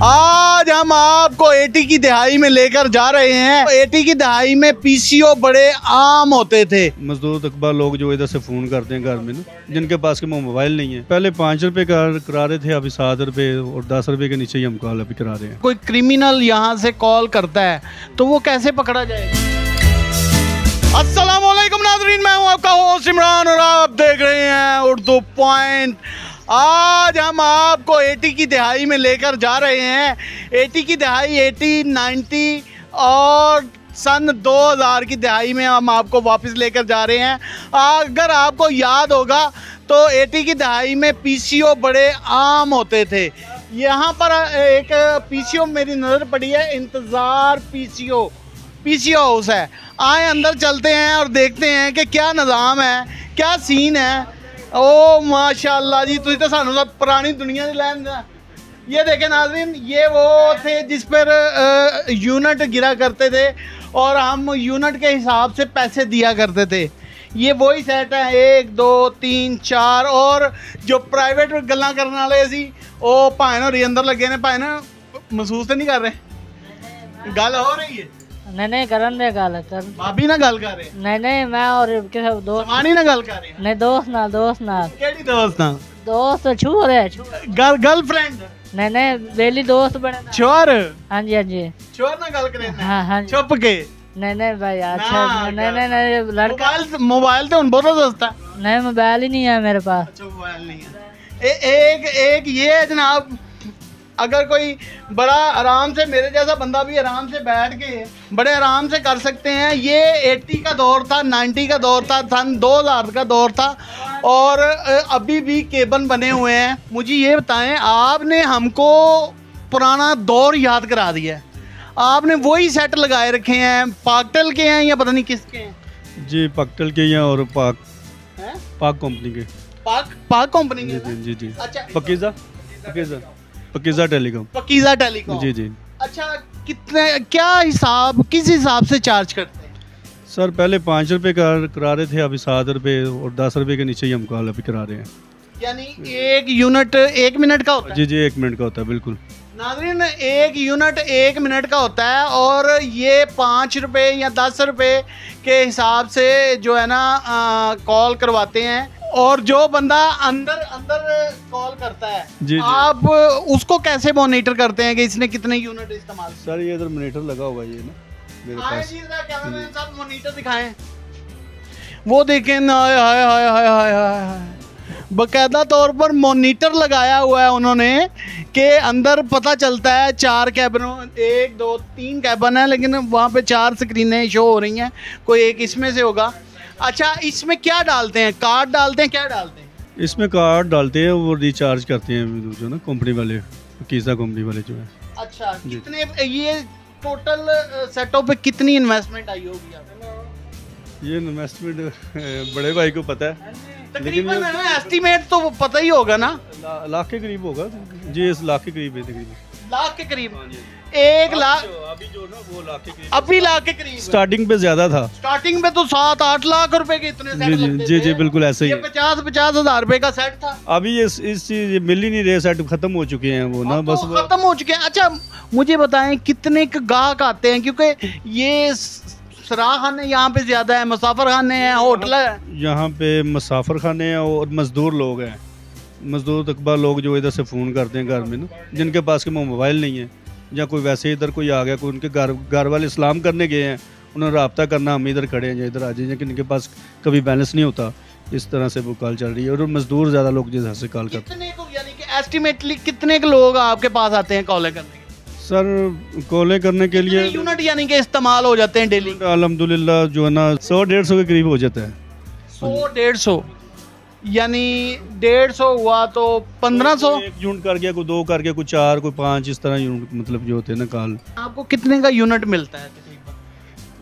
आज हम आपको 80 की दहाई में लेकर जा रहे हैं। 80 की दहाई में पीसीओ बड़े आम होते थे। मजदूर तकबा लोग जो इधर से फोन करते हैं घर में ना, जिनके पास के मोबाइल नहीं है, पहले 5 रुपए करा रहे थे, अभी 7 रुपए और 10 रुपए के नीचे ही हम कॉल अभी करा रहे हैं। कोई क्रिमिनल यहाँ से कॉल करता है तो वो कैसे पकड़ा जाएगा? अस्सलाम वालेकुम नाज़रीन, मैं हूँ आपका होस्ट इमरान और आप देख रहे हैं उर्दू पॉइंट। आज हम आपको 80 की दहाई में लेकर जा रहे हैं। 80 की दहाई 80, 90 और सन 2000 की दहाई में हम आपको वापस लेकर जा रहे हैं। अगर आपको याद होगा तो 80 की दहाई में पीसीओ बड़े आम होते थे। यहाँ पर एक पीसीओ मेरी नज़र पड़ी है, इंतज़ार पीसीओ हाउस है। आए अंदर चलते हैं और देखते हैं कि क्या निज़ाम है, क्या सीन है। ओ माशाल्लाह जी, तुझे तो सानू सब पुरानी दुनिया की लैन। ये देखें नाज़रीन, ये वो थे जिस पर यूनिट गिरा करते थे और हम यूनिट के हिसाब से पैसे दिया करते थे। ये वही सेट है, 1 2 3 4। और जो प्राइवेट गल्लां करने वाले सी ओ भाएं होरी अंदर लगे ने, भाएं ना महसूस तो नहीं कर रहे? गल हो रही है? नहीं करन दे गल कर भाभी ना गल कर रहे? नहीं मैं और किसे दोस्त समानी ना गल कर रहे? नहीं दोस्त ना केड़ी दोस्त ना? दोस्त छू रहे गर्लफ्रेंड? नहीं बेली दोस्त बने छोर? हाँ जी छोर ना गल करे? हाँ चुप के? नहीं भाई अच्छा नहीं लड़का मोबाइल तो उन बहुत सस्ता। नहीं मोबाइल ही नहीं है मेरे पास। अच्छा मोबाइल नहीं है। एक ये है जनाब, अगर कोई बड़ा आराम से, मेरे जैसा बंदा भी आराम से बैठ के बड़े आराम से कर सकते हैं। ये 80 का दौर था, 90 का दौर था, सन 2000 का दौर था और अभी भी केबल बने हुए हैं। मुझे ये बताएं, आपने हमको पुराना दौर याद करा दिया है। आपने वही सेट लगाए रखे हैं, पाकटेल के हैं या पता नहीं किसके हैं? जी पाकटेल के हैं और पाक कंपनी के। पाक कंपनी के? जी। अच्छा, पकीज़ा टेलीकॉम। जी। अच्छा, कितने क्या हिसाब, किस हिसाब से चार्ज करते हैं? सर पहले 5 रुपए करा रहे थे, अभी 7 रुपए और 10 रुपए के नीचे ही हम कॉल अभी करा रहे हैं। यानी एक यूनिट 1 मिनट का होता है? जी 1 मिनट का होता है, बिल्कुल नाज़रीन। एक यूनिट 1 मिनट का होता है और ये 5 रुपए या 10 रुपए के हिसाब से जो है ना कॉल करवाते हैं। और जो बंदा अंदर कॉल करता है जी। आप उसको कैसे मॉनिटर करते हैं कि इसने कितने यूनिट इस्तेमाल? सर ये इधर मॉनिटर लगा हुआ है, ये ना मेरे पास। कैमरामैन साहब मॉनिटर दिखाएं, वो देखें ना। हाय बाकायदा तौर पर मॉनिटर लगाया हुआ है उन्होंने कि अंदर पता चलता है 4 कैबनों, 1 2 3 कैबन है, लेकिन वहाँ पे 4 स्क्रीनें शो हो रही हैं, कोई एक इसमें से होगा। अच्छा, इसमें क्या डालते हैं? कार्ड डालते हैं? क्या डालते हैं इसमें? कार्ड डालते हैं, वो रिचार्ज करते हैं जो ना कंपनी वाले, पकीज़ा कंपनी वाले जो है। अच्छा, कितने ये टोटल सेटों पे कितनी इन्वेस्टमेंट आई होगी आपको? ये इन्वेस्टमेंट बड़े भाई को पता है, तकरीबन एस्टीमेट तो पता ही होगा ना। लाख के करीब होगा जी, इस लाख के करीब है, तकरीबन लाख के करीब। 1 लाख अभी जो ना वो लाख के करीब, अभी लाख के करीब। स्टार्टिंग पे ज्यादा था, स्टार्टिंग पे तो 7-8 लाख रुपए के इतने सेट लगते थे। जी बिल्कुल ऐसे ही। 50 हजार रुपए का सेट था। अभी ये इस चीज मिल ही नहीं रहे, सेट खत्म हो चुके हैं वो ना, बस खत्म हो चुके हैं। अच्छा मुझे बताएं कितने ग्राहक आते हैं, क्योंकि ये सराह खाने यहाँ पे ज्यादा है, मुसाफिर खाने हैं, होटल है यहाँ पे, मुसाफिर खाने हैं और मजदूर लोग हैं। मजदूर तकबा लोग जो इधर से फ़ोन करते हैं घर में ना, जिनके पास के मोबाइल नहीं है, या कोई वैसे इधर कोई आ गया, कोई उनके घर वाले सलाम करने गए हैं, उन्होंने रब्ता करना, हम इधर खड़े हैं या इधर आ जाइए, कि इनके पास कभी बैलेंस नहीं होता, इस तरह से वो कॉल चल रही है। और मजदूर ज़्यादा लोग जिधर से कॉल करते हैं। यानी कि एस्टिमेटली कितने लोग आपके पास आते हैं कॉलें करने? सर कॉलें करने के लिए यूनिट यानी कि इस्तेमाल हो जाते हैं डेली? अल्हम्दुलिल्लाह जो है ना 100-150 के करीब हो जाता है। 100-150 यानी 150 हुआ तो 1500। 1 यूनिट कर गया, कोई 2 कर गया, कोई 4, कोई 5, इस तरह यूनिट मतलब जो होते हैं ना कॉल। आपको कितने का यूनिट मिलता है?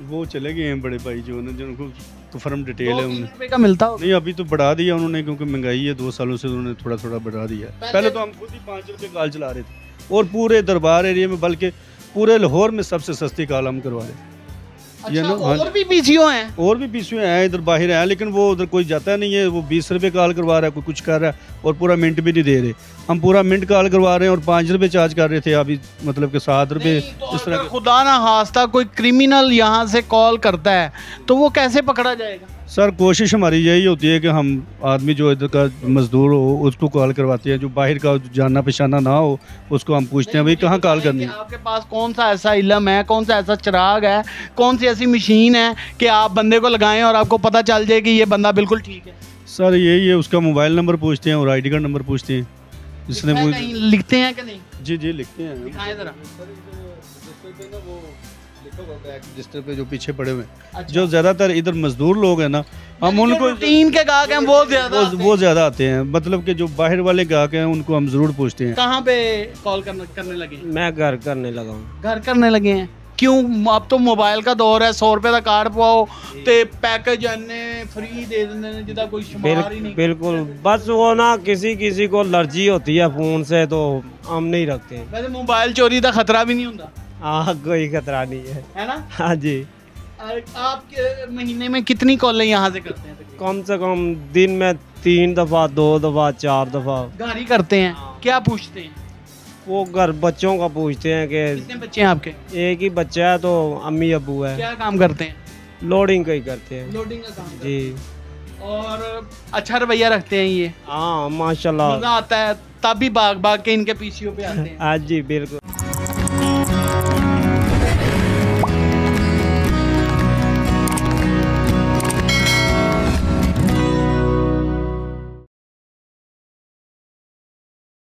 वो चले गए हैं बड़े भाई जो ना, जिनको तो फर्म डिटेल है, उन्हें का मिलता हो? नहीं अभी तो बढ़ा दिया उन्होंने, क्योंकि महंगाई है, 2 सालों से उन्होंने थोड़ा बढ़ा दिया। पहले तो हम खुद ही 5 रुपये कॉल चला रहे थे और पूरे दरबार एरिया में, बल्कि पूरे लाहौर में सबसे सस्ती कॉल हम करवा रहे। ये अच्छा, ना और भी पीसीओ हैं? और भी पीसीओ हैं इधर बाहर हैं, लेकिन वो उधर कोई जाता नहीं है। वो 20 रुपये कॉल करवा रहा है, कोई कुछ कर रहा है और पूरा मिनट भी नहीं दे रहे। हम पूरा मिनट कॉल करवा रहे हैं और 5 रुपये चार्ज कर रहे थे अभी, मतलब कि 7 रुपये तो इस तरह अगर के। खुदा ना खास्ता कोई क्रिमिनल यहाँ से कॉल करता है तो वो कैसे पकड़ा जाएगा? सर कोशिश हमारी यही होती है कि हम आदमी जो इधर का मजदूर हो उसको कॉल करवाते हैं, जो बाहर का जाना पहचाना ना हो उसको हम पूछते हैं भाई कहाँ कॉल करनी है। आपके पास कौन सा ऐसा इलम है, कौन सा ऐसा चिराग है, कौन सी ऐसी मशीन है कि आप बंदे को लगाएं और आपको पता चल जाए कि ये बंदा बिल्कुल ठीक है? सर यही है, उसका मोबाइल नंबर पूछते हैं और आईडी कार्ड नंबर पूछते हैं। जिसने लिखा है वो कहीं, लिखते हैं कि नहीं? जी जी लिखते हैं। दिखाएं जरा। रजिस्टर पे जो पीछे पड़े हुए हैं, अच्छा। जो ज़्यादातर इधर मजदूर लोग हैं ना, हम उनको तीन के गाहक हैं वो ज्यादा आते हैं। वो ज़्यादा आते हैं। मतलब कि जो बाहर वाले गाहक हैं उनको हम ज़रूर पूछते हैं। कहाँ पे कॉल करने लगे? मैं घर करने लगा हूँ। घर करने लगे हैं? क्यों? अब तो मोबाइल का दौर है, 100 रुपए का कार्ड पाओ ते पैकेज अन्ने फ्री दे देंगे जिदा कोई शुमार ही नहीं। बिल्कुल, बस वो ना किसी को एलर्जी होती है फोन से, तो हम नहीं रखते। वैसे मोबाइल चोरी का खतरा भी नहीं होता? हाँ, कोई खतरा नहीं है ना? हाँ जी। आप महीने में कितनी कॉलें यहाँ से करते हैं? कम से कम दिन में 3 दफ़ा, 2 दफ़ा, 4 दफ़ा। घर ही करते हैं? क्या पूछते हैं? वो घर बच्चों का पूछते हैं कि कितने बच्चे हैं आपके? एक ही बच्चा है, तो अम्मी अबू है। क्या काम करते हैं? लोडिंग का ही करते हैं। लोडिंग का काम जी। और अच्छा रवैया रखते हैं ये? हाँ माशाल्लाह। मजा आता है तब भी भाग भाग के इनके पीसीओ पे आते हैं। हाँ जी बिल्कुल।